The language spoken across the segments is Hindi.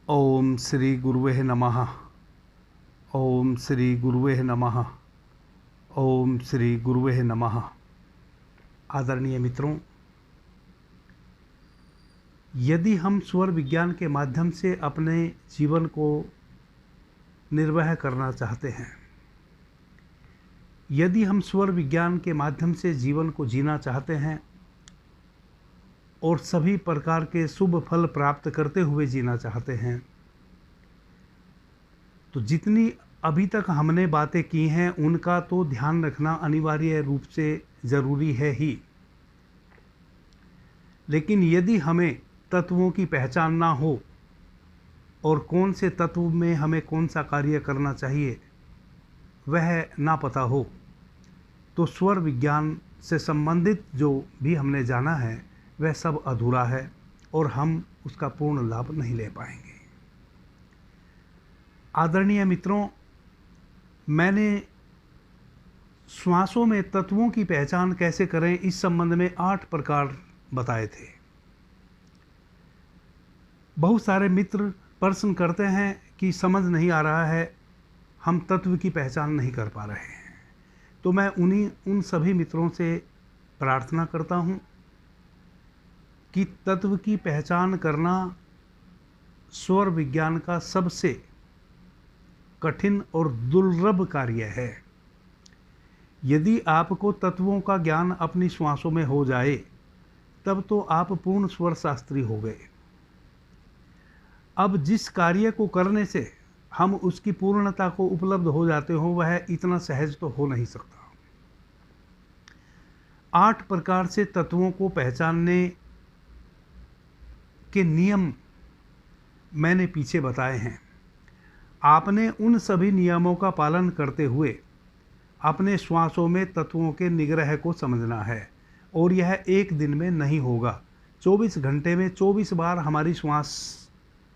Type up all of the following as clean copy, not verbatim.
ओम श्री गुरुवे नमः। ओम श्री गुरुवे नमः। ओम श्री गुरुवे नमः। आदरणीय मित्रों, यदि हम स्वर विज्ञान के माध्यम से अपने जीवन को निर्वाह करना चाहते हैं, यदि हम स्वर विज्ञान के माध्यम से जीवन को जीना चाहते हैं और सभी प्रकार के शुभ फल प्राप्त करते हुए जीना चाहते हैं, तो जितनी अभी तक हमने बातें की हैं उनका तो ध्यान रखना अनिवार्य रूप से ज़रूरी है ही। लेकिन यदि हमें तत्वों की पहचान ना हो और कौन से तत्व में हमें कौन सा कार्य करना चाहिए वह ना पता हो, तो स्वर विज्ञान से संबंधित जो भी हमने जाना है वह सब अधूरा है और हम उसका पूर्ण लाभ नहीं ले पाएंगे। आदरणीय मित्रों, मैंने श्वासों में तत्वों की पहचान कैसे करें इस संबंध में 8 प्रकार बताए थे। बहुत सारे मित्र प्रश्न करते हैं कि समझ नहीं आ रहा है, हम तत्व की पहचान नहीं कर पा रहे हैं। तो मैं उन सभी मित्रों से प्रार्थना करता हूं कि तत्व की पहचान करना स्वर विज्ञान का सबसे कठिन और दुर्लभ कार्य है। यदि आपको तत्वों का ज्ञान अपनी श्वासों में हो जाए तब तो आप पूर्ण स्वर शास्त्री हो गए। अब जिस कार्य को करने से हम उसकी पूर्णता को उपलब्ध हो जाते हो वह इतना सहज तो हो नहीं सकता। 8 प्रकार से तत्वों को पहचानने के नियम मैंने पीछे बताए हैं। आपने उन सभी नियमों का पालन करते हुए अपने श्वासों में तत्वों के निग्रह को समझना है, और यह एक दिन में नहीं होगा। 24 घंटे में 24 बार हमारी श्वास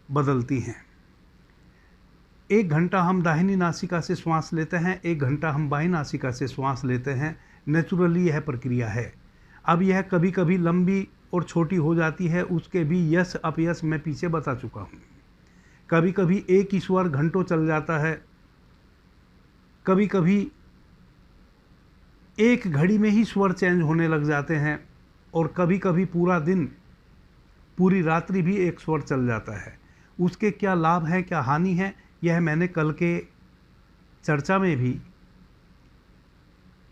बदलती हैं। 1 घंटा हम दाहिनी नासिका से श्वास लेते हैं, 1 घंटा हम बाईं नासिका से श्वास लेते हैं। नेचुरली यह प्रक्रिया है। अब यह कभी कभी लंबी और छोटी हो जाती है, उसके भी यश अपयश मैं पीछे बता चुका हूँ। कभी कभी एक ही स्वर घंटों चल जाता है, कभी कभी एक घड़ी में ही स्वर चेंज होने लग जाते हैं, और कभी कभी पूरा दिन पूरी रात्रि भी एक स्वर चल जाता है। उसके क्या लाभ है, क्या हानि है, यह मैंने कल के चर्चा में भी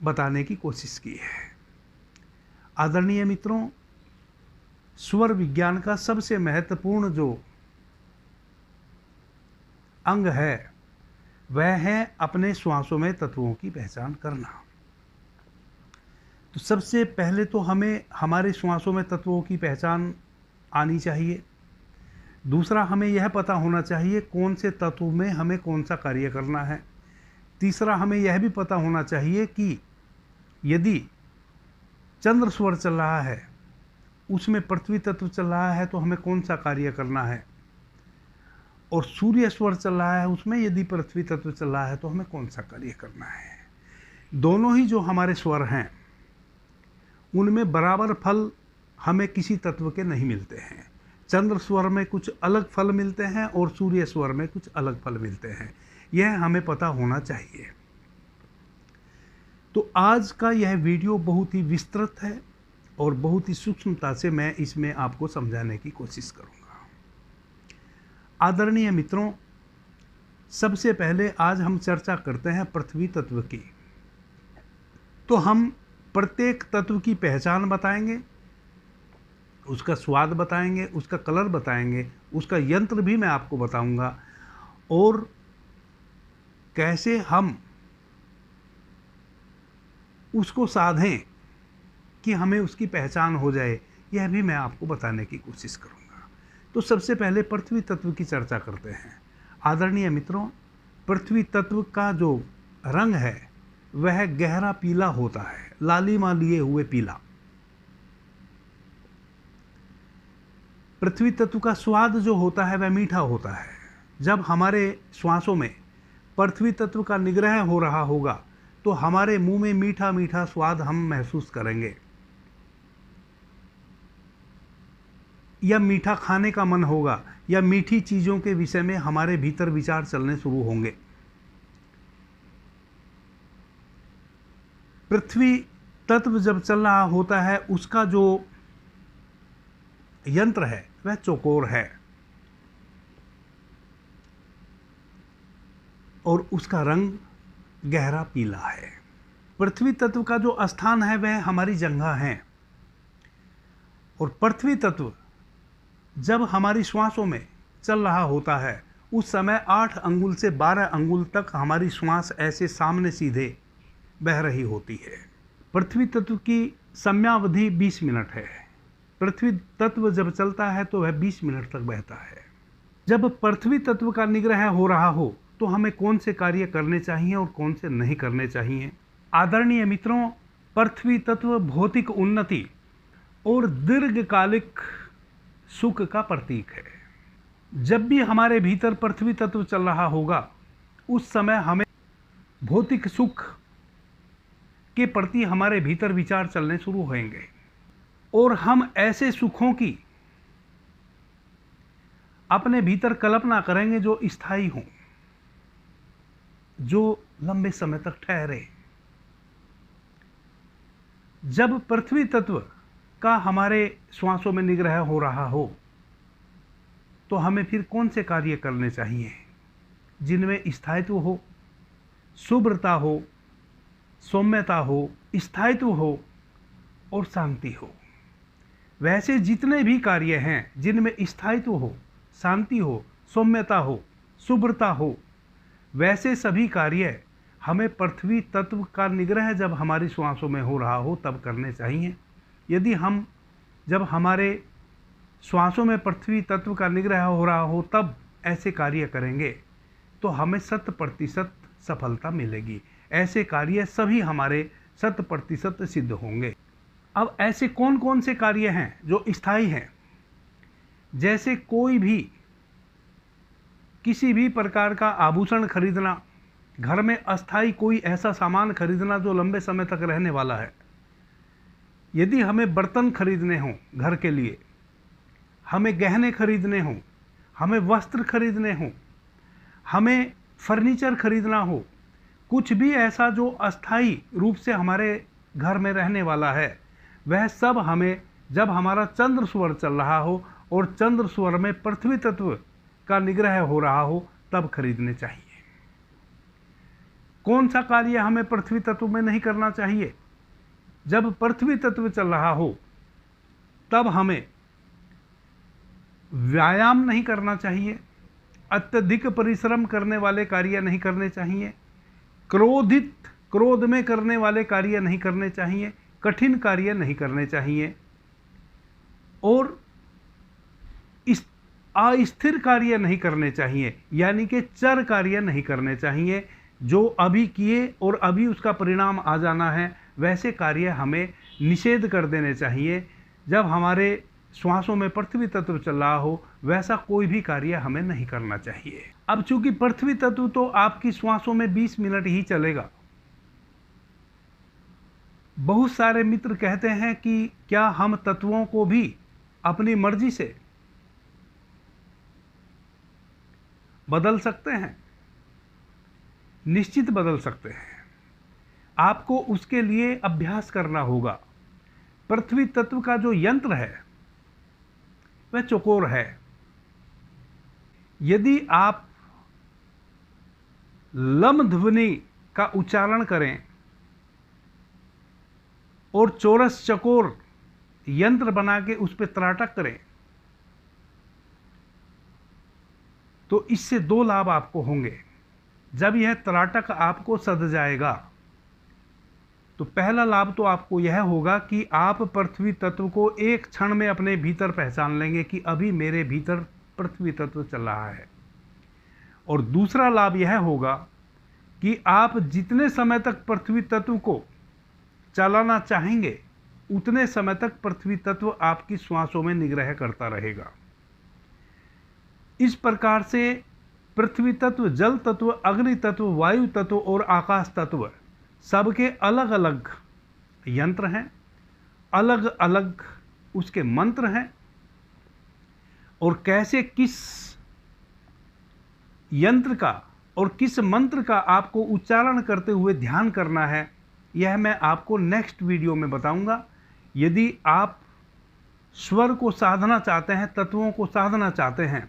बताने की कोशिश की है। आदरणीय मित्रों, स्वर विज्ञान का सबसे महत्वपूर्ण जो अंग है वह है अपने श्वासों में तत्वों की पहचान करना। तो सबसे पहले तो हमें हमारे श्वासों में तत्वों की पहचान आनी चाहिए। दूसरा, हमें यह पता होना चाहिए कौन से तत्व में हमें कौन सा कार्य करना है। तीसरा, हमें यह भी पता होना चाहिए कि यदि चंद्र स्वर चल रहा है, उसमें पृथ्वी तत्व चल रहा है, तो हमें कौन सा कार्य करना है, और सूर्य स्वर चल रहा है, उसमें यदि पृथ्वी तत्व चल रहा है तो हमें कौन सा कार्य करना है। दोनों ही जो हमारे स्वर हैं उनमें बराबर फल हमें किसी तत्व के नहीं मिलते हैं। चंद्र स्वर में कुछ अलग फल मिलते हैं और सूर्य स्वर में कुछ अलग फल मिलते हैं। यह हमें पता होना चाहिए। तो आज का यह वीडियो बहुत ही विस्तृत है और बहुत ही सूक्ष्मता से मैं इसमें आपको समझाने की कोशिश करूंगा। आदरणीय मित्रों, सबसे पहले आज हम चर्चा करते हैं पृथ्वी तत्व की। तो हम प्रत्येक तत्व की पहचान बताएंगे, उसका स्वाद बताएंगे, उसका कलर बताएंगे, उसका यंत्र भी मैं आपको बताऊंगा, और कैसे हम उसको साधें कि हमें उसकी पहचान हो जाए, यह भी मैं आपको बताने की कोशिश करूंगा। तो सबसे पहले पृथ्वी तत्व की चर्चा करते हैं। आदरणीय मित्रों, पृथ्वी तत्व का जो रंग है वह गहरा पीला होता है, लालिमा लिए हुए पीला। पृथ्वी तत्व का स्वाद जो होता है वह मीठा होता है। जब हमारे श्वासों में पृथ्वी तत्व का निग्रह हो रहा होगा तो हमारे मुंह में मीठा मीठा स्वाद हम महसूस करेंगे। या मीठा खाने का मन होगा या मीठी चीज़ों के विषय में हमारे भीतर विचार चलने शुरू होंगे। पृथ्वी तत्व जब चल रहा होता है, उसका जो यंत्र है वह चौकोर है और उसका रंग गहरा पीला है। पृथ्वी तत्व का जो स्थान है वह हमारी जंघा है और पृथ्वी तत्व जब हमारी श्वासों में चल रहा होता है उस समय 8 अंगुल से 12 अंगुल तक हमारी श्वास ऐसे सामने सीधे बह रही होती है। पृथ्वी तत्व की समयावधि 20 मिनट है। पृथ्वी तत्व जब चलता है तो वह 20 मिनट तक बहता है। जब पृथ्वी तत्व का निग्रह हो रहा हो तो हमें कौन से कार्य करने चाहिए और कौन से नहीं करने चाहिए। आदरणीय मित्रों, पृथ्वी तत्व भौतिक उन्नति और दीर्घकालिक सुख का प्रतीक है। जब भी हमारे भीतर पृथ्वी तत्व चल रहा होगा उस समय हमें भौतिक सुख के प्रति हमारे भीतर विचार चलने शुरू होंगे और हम ऐसे सुखों की अपने भीतर कल्पना करेंगे जो स्थायी हों, जो लंबे समय तक ठहरे। जब पृथ्वी तत्व का हमारे श्वासों में निग्रह हो रहा हो तो हमें फिर कौन से कार्य करने चाहिए जिनमें स्थायित्व हो, शुभ्रता हो, सौम्यता हो, स्थायित्व हो और शांति हो। वैसे जितने भी कार्य हैं जिनमें स्थायित्व हो, शांति हो, सौम्यता हो, शुभ्रता हो, वैसे सभी कार्य हमें पृथ्वी तत्व का निग्रह जब हमारी श्वासों में हो रहा हो तब करने चाहिए। यदि हम जब हमारे श्वासों में पृथ्वी तत्व का निग्रह हो रहा हो तब ऐसे कार्य करेंगे तो हमें 100% सफलता मिलेगी। ऐसे कार्य सभी हमारे 100% सिद्ध होंगे। अब ऐसे कौन कौन से कार्य हैं जो स्थायी हैं? जैसे कोई भी किसी भी प्रकार का आभूषण खरीदना, घर में अस्थायी कोई ऐसा सामान खरीदना जो लंबे समय तक रहने वाला है। यदि हमें बर्तन खरीदने हों घर के लिए, हमें गहने खरीदने हों, हमें वस्त्र खरीदने हों, हमें फर्नीचर खरीदना हो, कुछ भी ऐसा जो अस्थायी रूप से हमारे घर में रहने वाला है, वह सब हमें जब हमारा चंद्र स्वर चल रहा हो और चंद्र स्वर में पृथ्वी तत्व का निग्रह हो रहा हो तब खरीदने चाहिए। कौन सा कार्य हमें पृथ्वी तत्व में नहीं करना चाहिए? जब पृथ्वी तत्व चल रहा हो तब हमें व्यायाम नहीं करना चाहिए, अत्यधिक परिश्रम करने वाले कार्य नहीं करने चाहिए, क्रोध में करने वाले कार्य नहीं करने चाहिए, कठिन कार्य नहीं करने चाहिए और अस्थिर कार्य नहीं करने चाहिए, यानी कि चर कार्य नहीं करने चाहिए। जो अभी किए और अभी उसका परिणाम आ जाना है वैसे कार्य हमें निषेध कर देने चाहिए। जब हमारे श्वासों में पृथ्वी तत्व चल रहा हो वैसा कोई भी कार्य हमें नहीं करना चाहिए। अब चूंकि पृथ्वी तत्व तो आपकी श्वासों में 20 मिनट ही चलेगा, बहुत सारे मित्र कहते हैं कि क्या हम तत्वों को भी अपनी मर्जी से बदल सकते हैं? निश्चित बदल सकते हैं। आपको उसके लिए अभ्यास करना होगा। पृथ्वी तत्व का जो यंत्र है वह चौकोर है। यदि आप लम ध्वनि का उच्चारण करें और चौरस चकोर यंत्र बना के उस पर त्राटक करें तो इससे 2 लाभ आपको होंगे। जब यह त्राटक आपको सध जाएगा तो पहला लाभ तो आपको यह होगा कि आप पृथ्वी तत्व को एक क्षण में अपने भीतर पहचान लेंगे कि अभी मेरे भीतर पृथ्वी तत्व चल रहा है। और दूसरा लाभ यह होगा कि आप जितने समय तक पृथ्वी तत्व को चलाना चाहेंगे उतने समय तक पृथ्वी तत्व आपकी श्वासों में निग्रह करता रहेगा। इस प्रकार से पृथ्वी तत्व, जल तत्व, अग्नि तत्व, वायु तत्व और आकाश तत्व सबके अलग अलग यंत्र हैं, अलग अलग उसके मंत्र हैं और कैसे किस यंत्र का और किस मंत्र का आपको उच्चारण करते हुए ध्यान करना है, यह मैं आपको नेक्स्ट वीडियो में बताऊंगा। यदि आप स्वर को साधना चाहते हैं, तत्वों को साधना चाहते हैं,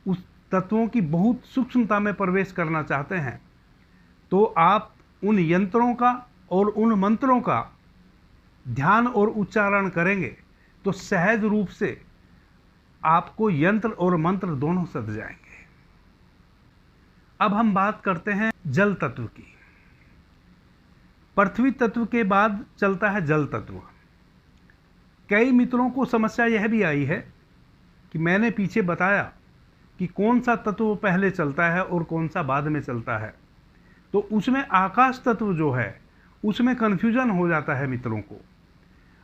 उस तत्वों की बहुत सूक्ष्मता में प्रवेश करना चाहते हैं, तो आप उन यंत्रों का और उन मंत्रों का ध्यान और उच्चारण करेंगे तो सहज रूप से आपको यंत्र और मंत्र दोनों सध जाएंगे। अब हम बात करते हैं जल तत्व की। पृथ्वी तत्व के बाद चलता है जल तत्व। कई मित्रों को समस्या यह भी आई है कि मैंने पीछे बताया कि कौन सा तत्व पहले चलता है और कौन सा बाद में चलता है, तो उसमें आकाश तत्व जो है उसमें कन्फ्यूजन हो जाता है मित्रों को।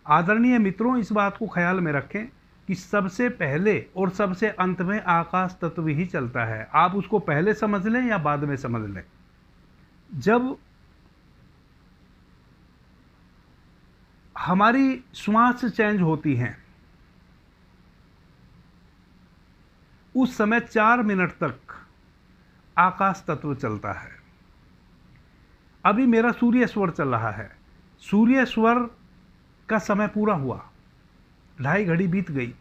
आदरणीय मित्रों, इस बात को ख्याल में रखें कि सबसे पहले और सबसे अंत में आकाश तत्व ही चलता है। आप उसको पहले समझ लें या बाद में समझ लें। जब हमारी श्वास चेंज होती हैं उस समय 4 मिनट तक आकाश तत्व चलता है। अभी मेरा सूर्य स्वर चल रहा है, सूर्य स्वर का समय पूरा हुआ, 2.5 घड़ी बीत गई।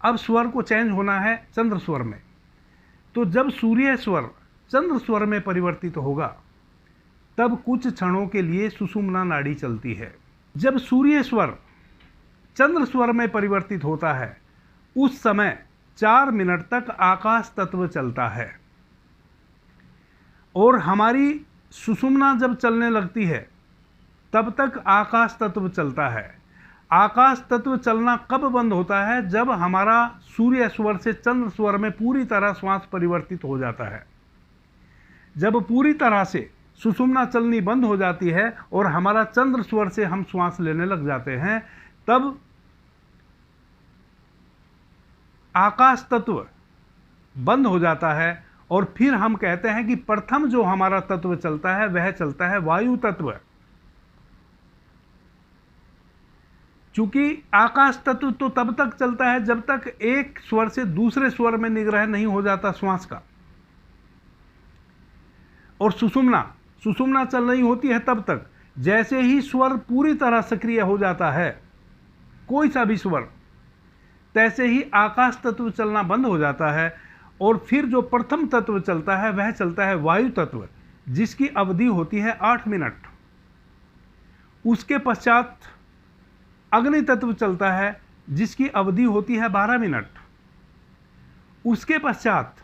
अब स्वर को चेंज होना है चंद्र स्वर में। तो जब सूर्य स्वर चंद्र स्वर में परिवर्तित होगा तब कुछ क्षणों के लिए सुषुम्ना नाड़ी चलती है। जब सूर्य स्वर चंद्र स्वर में परिवर्तित होता है उस समय 4 मिनट तक आकाश तत्व चलता है। और हमारी सुषुम्ना जब चलने लगती है तब तक आकाश तत्व चलता है। आकाश तत्व चलना कब बंद होता है? जब हमारा सूर्य स्वर से चंद्र स्वर में पूरी तरह श्वास परिवर्तित हो जाता है। जब पूरी तरह से सुषुम्ना चलनी बंद हो जाती है और हमारा चंद्र स्वर से हम श्वास लेने लग जाते हैं, तब आकाश तत्व बंद हो जाता है और फिर हम कहते हैं कि प्रथम जो हमारा तत्व चलता है वह चलता है वायु तत्व। चूंकि आकाश तत्व तो तब तक चलता है जब तक एक स्वर से दूसरे स्वर में निग्रह नहीं हो जाता श्वास का। और सुषुम्ना चल रही होती है तब तक। जैसे ही स्वर पूरी तरह सक्रिय हो जाता है, कोई सा भी स्वर, तैसे ही आकाश तत्व चलना बंद हो जाता है और फिर जो प्रथम तत्व चलता है वह चलता है वायु तत्व, जिसकी अवधि होती है 8 मिनट। उसके पश्चात अग्नि तत्व चलता है जिसकी अवधि होती है 12 मिनट। उसके पश्चात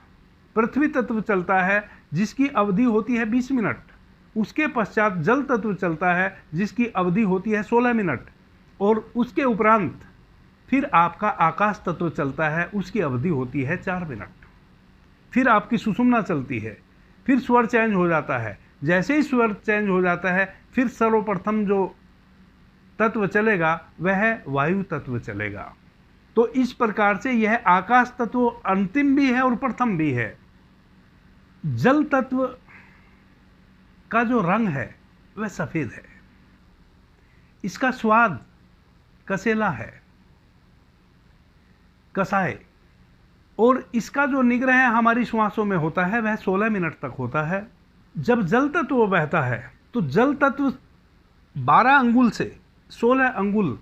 पृथ्वी तत्व चलता है जिसकी अवधि होती है 20 मिनट। उसके पश्चात जल तत्व चलता है जिसकी अवधि होती है 16 मिनट। और उसके उपरांत फिर आपका आकाश तत्व चलता है, उसकी अवधि होती है 4 मिनट। फिर आपकी सुषुम्ना चलती है, फिर स्वर चेंज हो जाता है। जैसे ही स्वर चेंज हो जाता है फिर सर्वप्रथम जो तत्व चलेगा वह वायु तत्व चलेगा। तो इस प्रकार से यह आकाश तत्व अंतिम भी है और प्रथम भी है। जल तत्व का जो रंग है वह सफेद है, इसका स्वाद कसेला है, कसाय, और इसका जो निग्रह हमारी श्वासों में होता है वह 16 मिनट तक होता है। जब जल तत्व बहता है तो जल तत्व 12 अंगुल से 16 अंगुल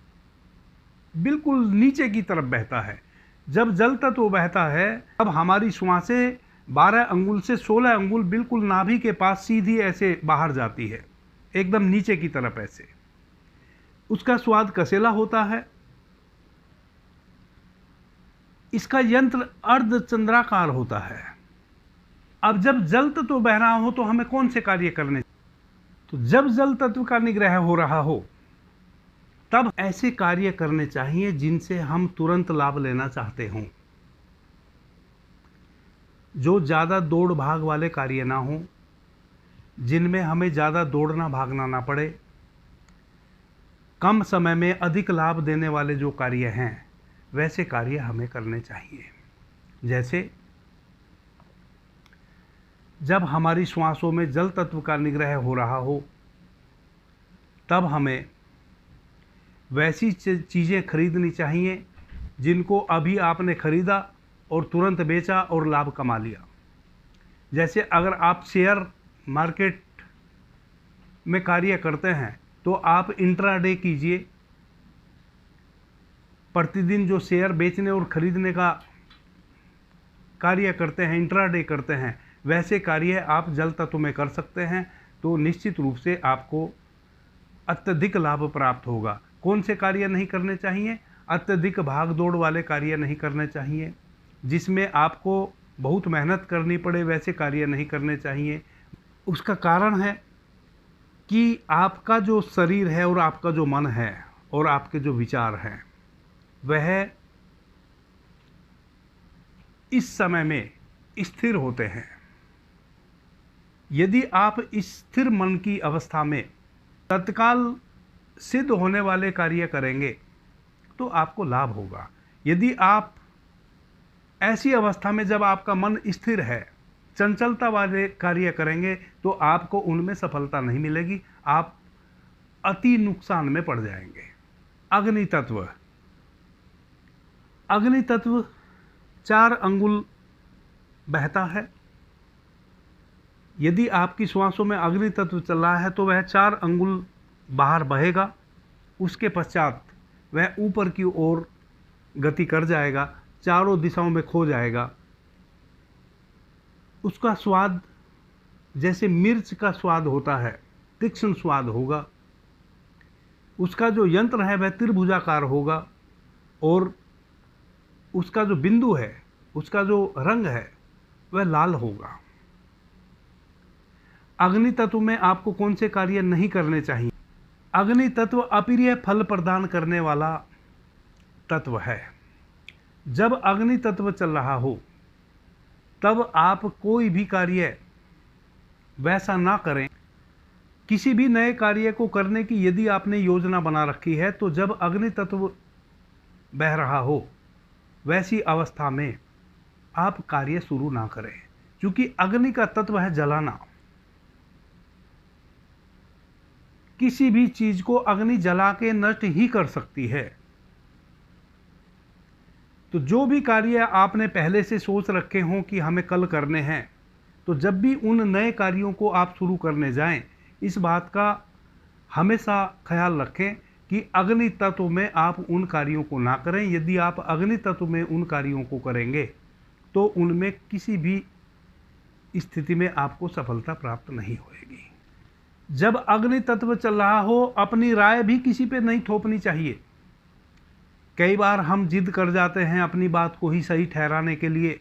बिल्कुल नीचे की तरफ बहता है। जब जल तत्व बहता है तब हमारी श्वासें 12 अंगुल से 16 अंगुल बिल्कुल नाभि के पास सीधी ऐसे बाहर जाती है, एकदम नीचे की तरफ ऐसे। उसका स्वाद कसेला होता है। इसका यंत्र अर्धचंद्राकार होता है। अब जब जल तत्व बह रहा हो तो हमें कौन से कार्य करने? तो जब जल तत्व का निग्रह हो रहा हो तब ऐसे कार्य करने चाहिए जिनसे हम तुरंत लाभ लेना चाहते हों, जो ज़्यादा दौड़ भाग वाले कार्य ना हो, जिनमें हमें ज़्यादा दौड़ना भागना ना पड़े। कम समय में अधिक लाभ देने वाले जो कार्य हैं वैसे कार्य हमें करने चाहिए। जैसे जब हमारी श्वासों में जल तत्व का निग्रह हो रहा हो तब हमें वैसी चीज़ें खरीदनी चाहिए जिनको अभी आपने खरीदा और तुरंत बेचा और लाभ कमा लिया। जैसे अगर आप शेयर मार्केट में कार्य करते हैं तो आप इंट्राडे कीजिए, प्रतिदिन जो शेयर बेचने और खरीदने का कार्य करते हैं, इंट्राडे करते हैं, वैसे कार्य आप जल तत्व में कर सकते हैं तो निश्चित रूप से आपको अत्यधिक लाभ प्राप्त होगा। कौन से कार्य नहीं करने चाहिए? अत्यधिक भाग दौड़ वाले कार्य नहीं करने चाहिए, जिसमें आपको बहुत मेहनत करनी पड़े वैसे कार्य नहीं करने चाहिए। उसका कारण है कि आपका जो शरीर है और आपका जो मन है और आपके जो विचार हैं वह इस समय में स्थिर होते हैं। यदि आप इस स्थिर मन की अवस्था में तत्काल सिद्ध होने वाले कार्य करेंगे तो आपको लाभ होगा। यदि आप ऐसी अवस्था में जब आपका मन स्थिर है, चंचलता वाले कार्य करेंगे तो आपको उनमें सफलता नहीं मिलेगी, आप अति नुकसान में पड़ जाएंगे। अग्नि तत्व। अग्नि तत्व 4 अंगुल बहता है। यदि आपकी श्वासों में अग्नि तत्व चल रहा है तो वह 4 अंगुल बाहर बहेगा, उसके पश्चात वह ऊपर की ओर गति कर जाएगा, चारों दिशाओं में खो जाएगा। उसका स्वाद जैसे मिर्च का स्वाद होता है, तीक्ष्ण स्वाद होगा। उसका जो यंत्र है वह त्रिभुजाकार होगा और उसका जो बिंदु है, उसका जो रंग है वह लाल होगा। अग्नि तत्व में आपको कौन से कार्य नहीं करने चाहिए? अग्नि तत्व अप्रिय फल प्रदान करने वाला तत्व है। जब अग्नि तत्व चल रहा हो तब आप कोई भी कार्य वैसा ना करें। किसी भी नए कार्य को करने की यदि आपने योजना बना रखी है तो जब अग्नि तत्व बह रहा हो वैसी अवस्था में आप कार्य शुरू ना करें, क्योंकि अग्नि का तत्व है जलाना। किसी भी चीज को अग्नि जला के नष्ट ही कर सकती है। तो जो भी कार्य आपने पहले से सोच रखे हों कि हमें कल करने हैं, तो जब भी उन नए कार्यों को आप शुरू करने जाएं, इस बात का हमेशा ख्याल रखें कि अग्नि तत्व में आप उन कार्यों को ना करें। यदि आप अग्नि तत्व में उन कार्यों को करेंगे तो उनमें किसी भी स्थिति में आपको सफलता प्राप्त नहीं होगी। जब अग्नि तत्व चल रहा हो अपनी राय भी किसी पे नहीं थोपनी चाहिए। कई बार हम जिद कर जाते हैं अपनी बात को ही सही ठहराने के लिए।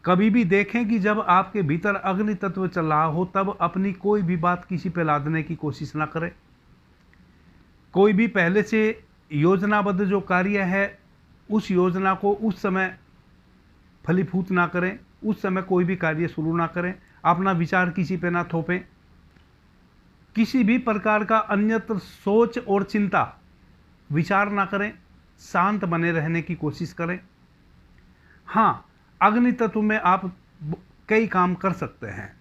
कभी भी देखें कि जब आपके भीतर अग्नि तत्व चल रहा हो तब अपनी कोई भी बात किसी पे लादने की कोशिश ना करें। कोई भी पहले से योजनाबद्ध जो कार्य है उस योजना को उस समय फलीभूत ना करें, उस समय कोई भी कार्य शुरू ना करें, अपना विचार किसी पे ना थोपें। किसी भी प्रकार का अन्यत्र सोच और चिंता विचार ना करें, शांत बने रहने की कोशिश करें। हाँ, अग्नि तत्व में आप कई काम कर सकते हैं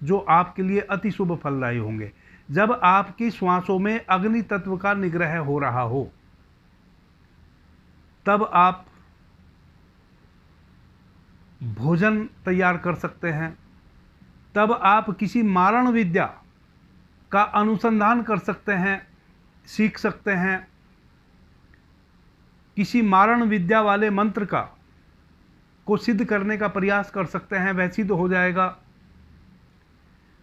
जो आपके लिए अति शुभ फलदायी होंगे। जब आपकी श्वासों में अग्नि तत्व का निग्रह हो रहा हो तब आप भोजन तैयार कर सकते हैं, तब आप किसी मारण विद्या का अनुसंधान कर सकते हैं, सीख सकते हैं। किसी मारण विद्या वाले मंत्र का को सिद्ध करने का प्रयास कर सकते हैं, वह सिद्ध हो जाएगा।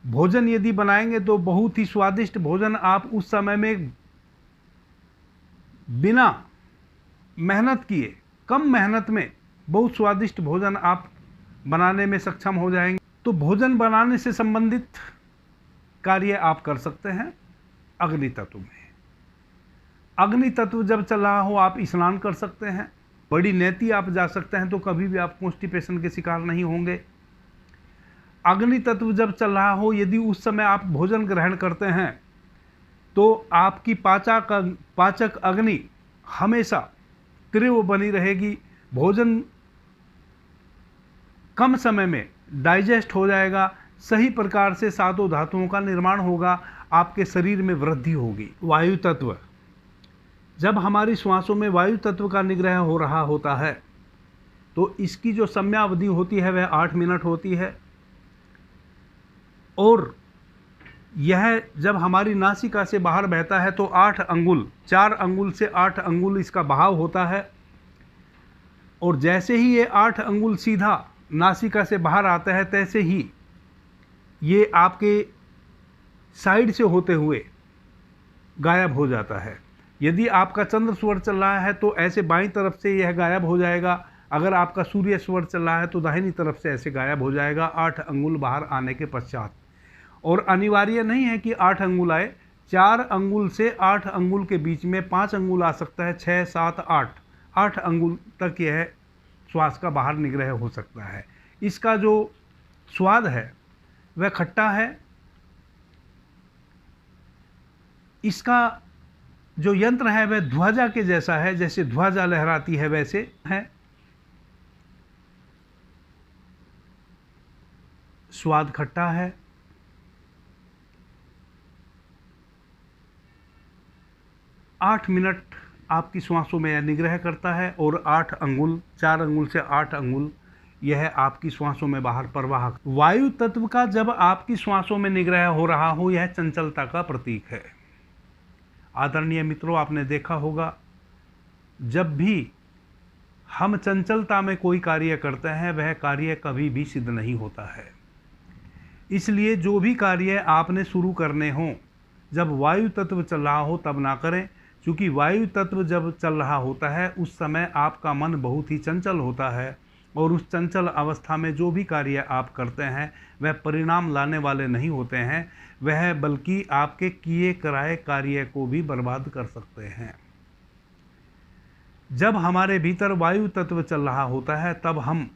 भोजन यदि बनाएंगे तो बहुत ही स्वादिष्ट भोजन आप उस समय में बिना मेहनत किए, कम मेहनत में बहुत स्वादिष्ट भोजन आप बनाने में सक्षम हो जाएंगे। तो भोजन बनाने से संबंधित कार्य आप कर सकते हैं अग्नि तत्व में। अग्नि तत्व जब चल रहा हो आप स्नान कर सकते हैं, बड़ी नेति आप जा सकते हैं, तो कभी भी आप कॉन्स्टिपेशन के शिकार नहीं होंगे। अग्नि तत्व जब चल रहा हो यदि उस समय आप भोजन ग्रहण करते हैं तो आपकी पाचक अग्नि हमेशा तीव्र बनी रहेगी। भोजन कम समय में डाइजेस्ट हो जाएगा, सही प्रकार से सातों धातुओं का निर्माण होगा, आपके शरीर में वृद्धि होगी। वायु तत्व। जब हमारी श्वासों में वायु तत्व का निग्रह हो रहा होता है तो इसकी जो समयावधि होती है वह 8 मिनट होती है। और यह जब हमारी नासिका से बाहर बहता है तो 8 अंगुल, 4 अंगुल से 8 अंगुल इसका बहाव होता है। और जैसे ही ये 8 अंगुल सीधा नासिका से बाहर आता है, तैसे ही ये आपके साइड से होते हुए गायब हो जाता है। यदि आपका चंद्र स्वर चल रहा है तो ऐसे बाईं तरफ से यह गायब हो जाएगा। अगर आपका सूर्य स्वर चल रहा है तो दाहिनी तरफ से ऐसे गायब हो जाएगा 8 अंगुल बाहर आने के पश्चात। और अनिवार्य नहीं है कि 8 अंगुल आए, 4 अंगुल से 8 अंगुल के बीच में 5 अंगुल आ सकता है, 6, 7, 8 अंगुल तक यह श्वास का बाहर निग्रह हो सकता है। इसका जो स्वाद है वह खट्टा है। इसका जो यंत्र है वह ध्वजा के जैसा है, जैसे ध्वजा लहराती है वैसे है। स्वाद खट्टा है। आठ मिनट आपकी श्वासों में यह निग्रह करता है और 8 अंगुल, 4 अंगुल से 8 अंगुल यह आपकी श्वासों में बाहर प्रवाह। वायु तत्व का जब आपकी श्वासों में निग्रह हो रहा हो, यह चंचलता का प्रतीक है। आदरणीय मित्रों, आपने देखा होगा जब भी हम चंचलता में कोई कार्य करते हैं वह कार्य कभी भी सिद्ध नहीं होता है। इसलिए जो भी कार्य आपने शुरू करने हो, जब वायु तत्व चल रहा हो तब ना करें, क्योंकि वायु तत्व जब चल रहा होता है उस समय आपका मन बहुत ही चंचल होता है और उस चंचल अवस्था में जो भी कार्य आप करते हैं वह परिणाम लाने वाले नहीं होते हैं, वह बल्कि आपके किए कराए कार्य को भी बर्बाद कर सकते हैं। जब हमारे भीतर वायु तत्व चल रहा होता है तब हम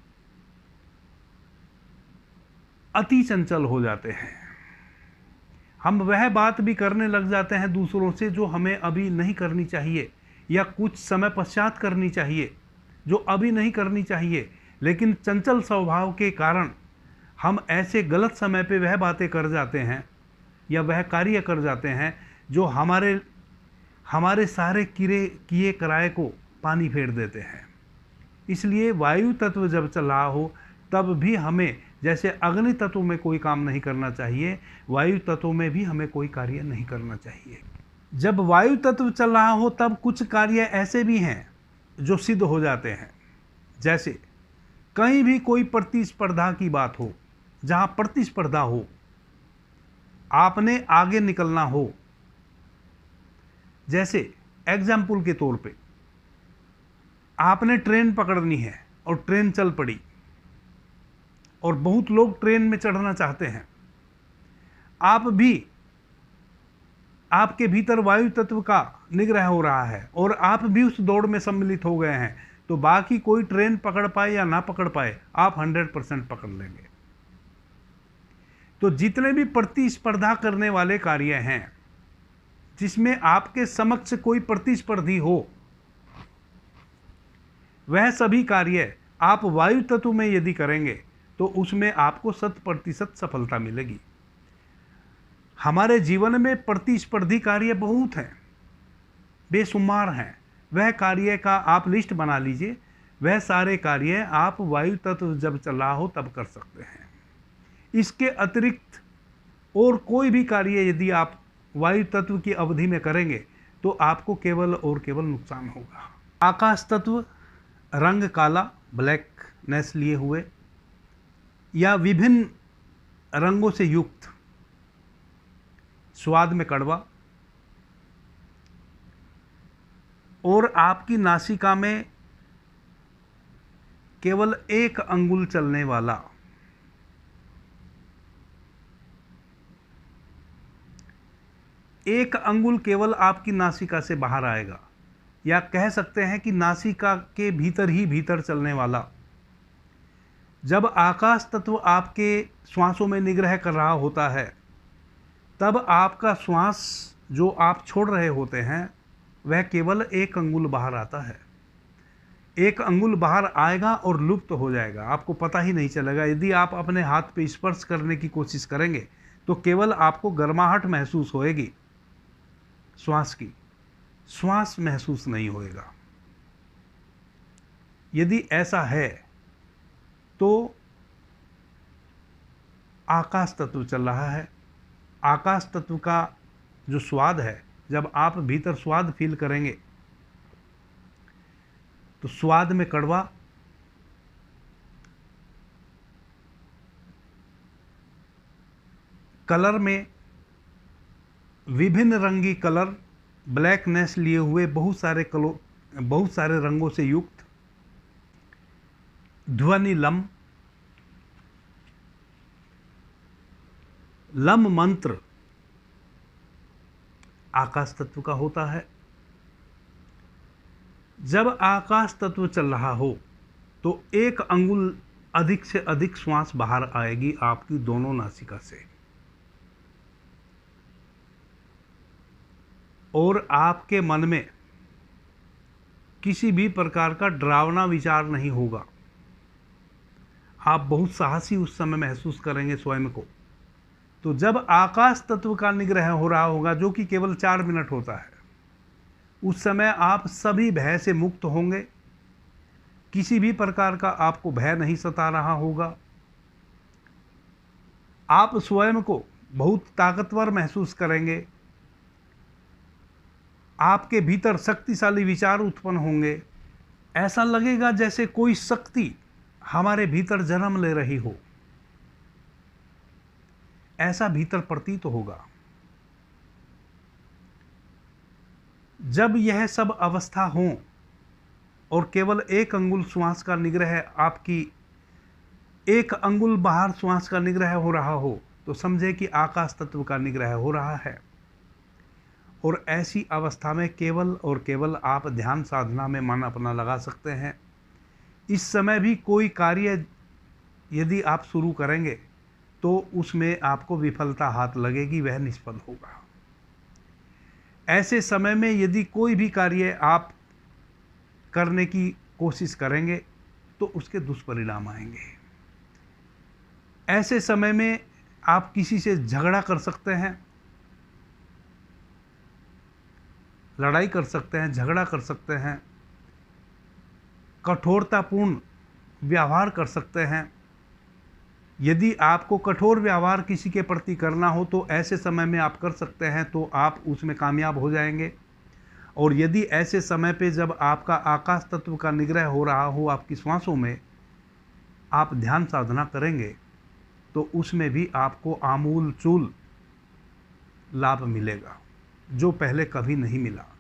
अति चंचल हो जाते हैं। हम वह बात भी करने लग जाते हैं दूसरों से जो हमें अभी नहीं करनी चाहिए या कुछ समय पश्चात करनी चाहिए, जो अभी नहीं करनी चाहिए, लेकिन चंचल स्वभाव के कारण हम ऐसे गलत समय पे वह बातें कर जाते हैं या वह कार्य कर जाते हैं जो हमारे सारे किए कराए को पानी फेर देते हैं। इसलिए वायु तत्व जब चल रहा हो तब भी हमें, जैसे अग्नि तत्व में कोई काम नहीं करना चाहिए, वायु तत्व में भी हमें कोई कार्य नहीं करना चाहिए। जब वायु तत्व चल रहा हो तब कुछ कार्य ऐसे भी हैं जो सिद्ध हो जाते हैं। जैसे कहीं भी कोई प्रतिस्पर्धा की बात हो, जहाँ प्रतिस्पर्धा हो, आपने आगे निकलना हो, जैसे एग्जाम्पल के तौर पे आपने ट्रेन पकड़नी है और ट्रेन चल पड़ी और बहुत लोग ट्रेन में चढ़ना चाहते हैं, आप भी, आपके भीतर वायु तत्व का निग्रह हो रहा है और आप भी उस दौड़ में सम्मिलित हो गए हैं, तो बाकी कोई ट्रेन पकड़ पाए या ना पकड़ पाए, आप 100% पकड़ लेंगे। तो जितने भी प्रतिस्पर्धा करने वाले कार्य हैं जिसमें आपके समक्ष कोई प्रतिस्पर्धी हो, वह सभी कार्य आप वायु तत्व में यदि करेंगे तो उसमें आपको 100% सफलता मिलेगी। हमारे जीवन में प्रतिस्पर्धी कार्य बहुत हैं, बेशुमार हैं। वह कार्य का आप लिस्ट बना लीजिए, वह सारे कार्य आप वायु तत्व जब चल रहा हो तब कर सकते हैं। इसके अतिरिक्त और कोई भी कार्य यदि आप वायु तत्व की अवधि में करेंगे तो आपको केवल और केवल नुकसान होगा। आकाश तत्व रंग काला, ब्लैकनेस लिए हुए या विभिन्न रंगों से युक्त, स्वाद में कड़वा और आपकी नासिका में केवल 1 अंगुल चलने वाला, एक अंगुल केवल आपकी नासिका से बाहर आएगा, या कह सकते हैं कि नासिका के भीतर ही भीतर चलने वाला। जब आकाश तत्व आपके श्वासों में निग्रह कर रहा होता है तब आपका श्वास जो आप छोड़ रहे होते हैं वह केवल 1 अंगुल बाहर आता है। 1 अंगुल बाहर आएगा और लुप्त हो जाएगा, आपको पता ही नहीं चलेगा। यदि आप अपने हाथ पे स्पर्श करने की कोशिश करेंगे तो केवल आपको गर्माहट महसूस होएगी, श्वास महसूस नहीं होएगा। यदि ऐसा है तो आकाश तत्व चल रहा है। आकाश तत्व का जो स्वाद है, जब आप भीतर स्वाद फील करेंगे तो स्वाद में कड़वा, कलर में विभिन्न रंगी कलर, ब्लैकनेस लिए हुए बहुत सारे रंगों से युक्त, ध्वनि लम मंत्र आकाश तत्व का होता है। जब आकाश तत्व चल रहा हो तो 1 अंगुल अधिक से अधिक श्वास बाहर आएगी आपकी दोनों नासिका से, और आपके मन में किसी भी प्रकार का डरावना विचार नहीं होगा। आप बहुत साहसी उस समय महसूस करेंगे स्वयं को। तो जब आकाश तत्व का निग्रह हो रहा होगा, जो कि केवल 4 मिनट होता है, उस समय आप सभी भय से मुक्त होंगे। किसी भी प्रकार का आपको भय नहीं सता रहा होगा। आप स्वयं को बहुत ताकतवर महसूस करेंगे। आपके भीतर शक्तिशाली विचार उत्पन्न होंगे। ऐसा लगेगा जैसे कोई शक्ति हमारे भीतर जन्म ले रही हो, ऐसा भीतर प्रतीत होगा। जब यह सब अवस्था हो और केवल 1 अंगुल श्वास का निग्रह, आपकी 1 अंगुल बाहर श्वास का निग्रह हो रहा हो, तो समझे कि आकाश तत्व का निग्रह हो रहा है। और ऐसी अवस्था में केवल और केवल आप ध्यान साधना में मन अपना लगा सकते हैं। इस समय भी कोई कार्य यदि आप शुरू करेंगे तो उसमें आपको विफलता हाथ लगेगी, वह निष्फल होगा। ऐसे समय में यदि कोई भी कार्य आप करने की कोशिश करेंगे तो उसके दुष्परिणाम आएंगे। ऐसे समय में आप किसी से झगड़ा कर सकते हैं, लड़ाई कर सकते हैं, झगड़ा कर सकते हैं, कठोरतापूर्ण व्यवहार कर सकते हैं। यदि आपको कठोर व्यवहार किसी के प्रति करना हो तो ऐसे समय में आप कर सकते हैं, तो आप उसमें कामयाब हो जाएंगे। और यदि ऐसे समय पे जब आपका आकाश तत्व का निग्रह हो रहा हो आपकी श्वासों में, आप ध्यान साधना करेंगे तो उसमें भी आपको आमूल चूल लाभ मिलेगा, जो पहले कभी नहीं मिला।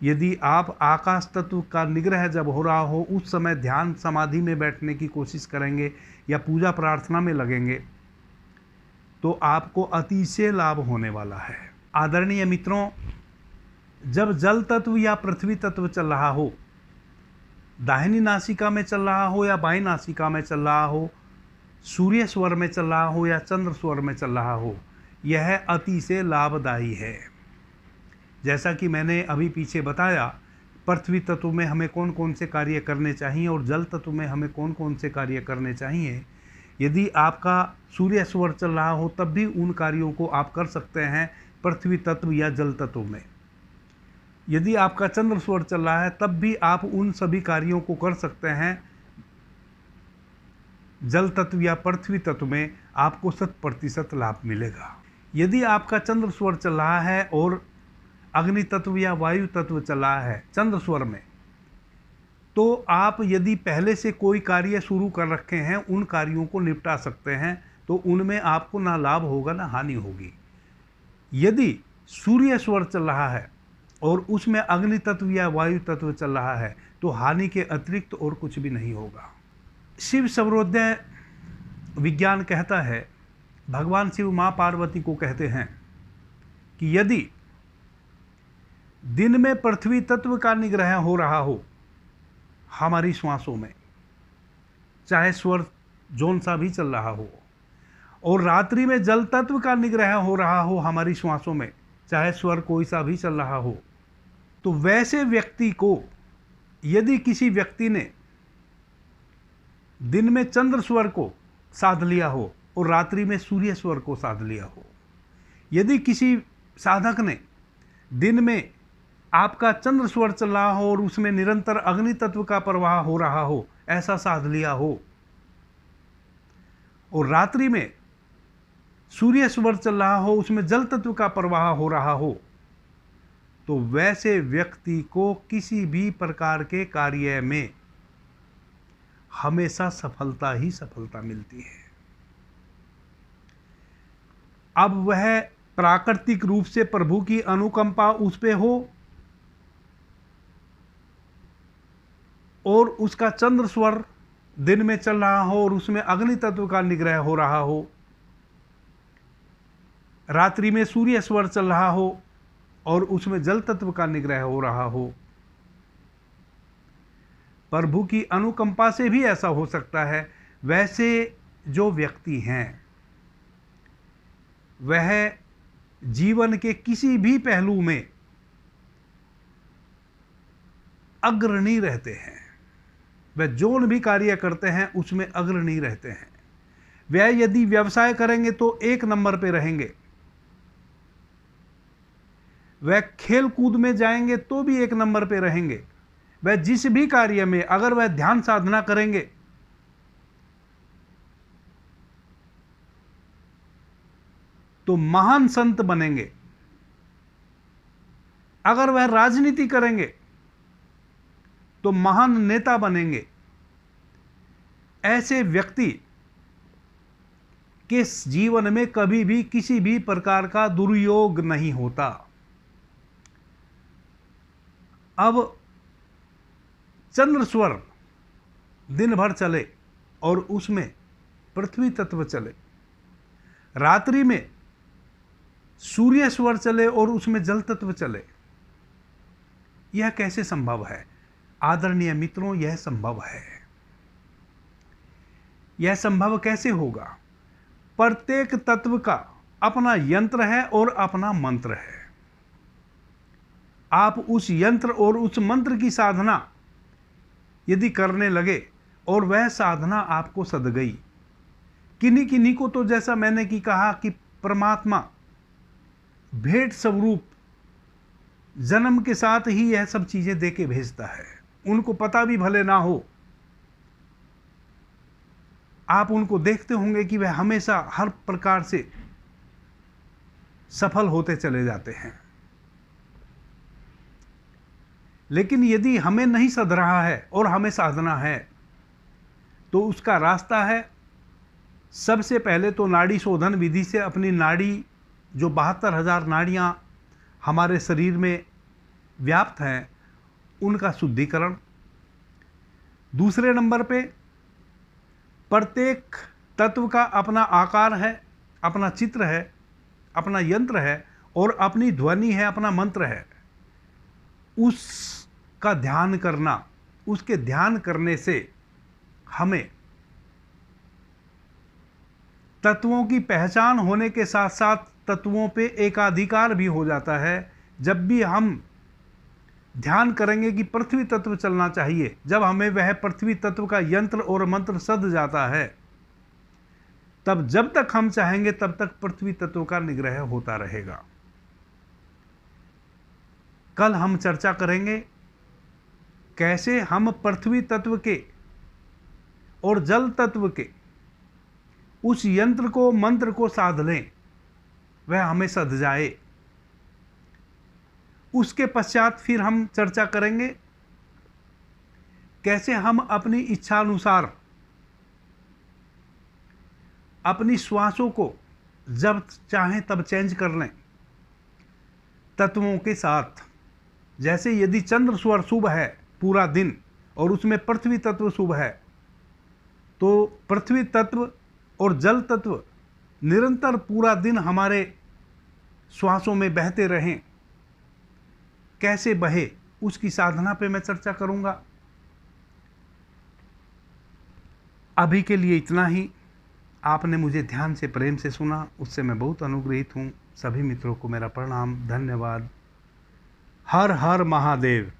यदि आप आकाश तत्व का निग्रह जब हो रहा हो उस समय ध्यान समाधि में बैठने की कोशिश करेंगे या पूजा प्रार्थना में लगेंगे तो आपको अतिशय लाभ होने वाला है। आदरणीय मित्रों, जब जल तत्व या पृथ्वी तत्व चल रहा हो, दाहिनी नासिका में चल रहा हो या बाईं नासिका में चल रहा हो, सूर्य स्वर में चल रहा हो या चंद्र स्वर में चल रहा हो, यह अतिशय लाभदायी है। जैसा कि मैंने अभी पीछे बताया, पृथ्वी तत्व में हमें कौन कौन से कार्य करने चाहिए और जल तत्व में हमें कौन कौन से कार्य करने चाहिए। यदि आपका सूर्य स्वर चल रहा हो तब भी उन कार्यों को आप कर सकते हैं पृथ्वी तत्व या जल तत्व में। यदि आपका चंद्र स्वर चल रहा है तब भी आप उन सभी कार्यों को कर सकते हैं जल तत्व या पृथ्वी तत्व में, आपको 100% लाभ मिलेगा। यदि आपका चंद्र स्वर चल रहा है और अग्नि तत्व या वायु तत्व चल रहा है चंद्र स्वर में, तो आप यदि पहले से कोई कार्य शुरू कर रखे हैं उन कार्यों को निपटा सकते हैं, तो उनमें आपको ना लाभ होगा ना हानि होगी। यदि सूर्य स्वर चल रहा है और उसमें अग्नि तत्व या वायु तत्व चल रहा है तो हानि के अतिरिक्त और कुछ भी नहीं होगा। शिव सर्वोदय विज्ञान कहता है, भगवान शिव माँ पार्वती को कहते हैं कि यदि दिन में पृथ्वी तत्व का निग्रह हो रहा हो हमारी श्वासों में, चाहे स्वर जोन सा भी चल रहा हो, और रात्रि में जल तत्व का निग्रह हो रहा हो हमारी श्वासों में, चाहे स्वर कोई सा भी चल रहा हो, तो वैसे व्यक्ति को, यदि किसी व्यक्ति ने दिन में चंद्र स्वर को साध लिया हो और रात्रि में सूर्य स्वर को साध लिया हो, यदि किसी साधक ने दिन में आपका चंद्र स्वर चल रहा हो और उसमें निरंतर अग्नि तत्व का प्रवाह हो रहा हो, ऐसा साध लिया हो, और रात्रि में सूर्य स्वर चल रहा हो, उसमें जल तत्व का प्रवाह हो रहा हो, तो वैसे व्यक्ति को किसी भी प्रकार के कार्य में हमेशा सफलता ही सफलता मिलती है। अब वह प्राकृतिक रूप से प्रभु की अनुकंपा उस पे हो और उसका चंद्र स्वर दिन में चल रहा हो और उसमें अग्नि तत्व का निग्रह हो रहा हो, रात्रि में सूर्य स्वर चल रहा हो और उसमें जल तत्व का निग्रह हो रहा हो। प्रभु की अनुकंपा से भी ऐसा हो सकता है। वैसे जो व्यक्ति हैं वह जीवन के किसी भी पहलू में अग्रणी रहते हैं। वह जो भी कार्य करते हैं उसमें अग्रणी रहते हैं। वह यदि व्यवसाय करेंगे तो 1 नंबर पे रहेंगे। वह खेल कूद में जाएंगे तो भी 1 नंबर पे रहेंगे। वह जिस भी कार्य में अगर वह ध्यान साधना करेंगे तो महान संत बनेंगे। अगर वह राजनीति करेंगे तो महान नेता बनेंगे। ऐसे व्यक्ति के जीवन में कभी भी किसी भी प्रकार का दुर्योग नहीं होता। अब चंद्र स्वर दिन भर चले और उसमें पृथ्वी तत्व चले, रात्रि में सूर्य स्वर चले और उसमें जल तत्व चले, यह कैसे संभव है? आदरणीय मित्रों, यह संभव है। यह संभव कैसे होगा? प्रत्येक तत्व का अपना यंत्र है और अपना मंत्र है। आप उस यंत्र और उस मंत्र की साधना यदि करने लगे और वह साधना आपको सद गई, किन्हीं किन्हीं को तो जैसा मैंने की कहा कि परमात्मा भेंट स्वरूप जन्म के साथ ही यह सब चीजें दे के भेजता है। उनको पता भी भले ना हो, आप उनको देखते होंगे कि वह हमेशा हर प्रकार से सफल होते चले जाते हैं। लेकिन यदि हमें नहीं सध रहा है और हमें साधना है तो उसका रास्ता है, सबसे पहले तो नाड़ी शोधन विधि से अपनी नाड़ी, जो 72,000 नाड़ियां हमारे शरीर में व्याप्त हैं, उनका शुद्धिकरण। दूसरे नंबर पे प्रत्येक तत्व का अपना आकार है, अपना चित्र है, अपना यंत्र है और अपनी ध्वनि है, अपना मंत्र है। उसका ध्यान करना, उसके ध्यान करने से हमें तत्वों की पहचान होने के साथ साथ तत्वों पे एकाधिकार भी हो जाता है। जब भी हम ध्यान करेंगे कि पृथ्वी तत्व चलना चाहिए, जब हमें वह पृथ्वी तत्व का यंत्र और मंत्र सध जाता है, तब जब तक हम चाहेंगे तब तक पृथ्वी तत्व का निग्रह होता रहेगा। कल हम चर्चा करेंगे कैसे हम पृथ्वी तत्व के और जल तत्व के उस यंत्र को, मंत्र को साध लें, वह हमें सध जाए। उसके पश्चात फिर हम चर्चा करेंगे कैसे हम अपनी इच्छा अनुसार अपनी श्वासों को जब चाहें तब चेंज कर लें तत्वों के साथ। जैसे यदि चंद्र स्वर शुभ है पूरा दिन और उसमें पृथ्वी तत्व शुभ है, तो पृथ्वी तत्व और जल तत्व निरंतर पूरा दिन हमारे श्वासों में बहते रहें। कैसे बहे, उसकी साधना पे मैं चर्चा करूंगा। अभी के लिए इतना ही। आपने मुझे ध्यान से, प्रेम से सुना, उससे मैं बहुत अनुग्रहित हूं। सभी मित्रों को मेरा प्रणाम, धन्यवाद। हर हर महादेव।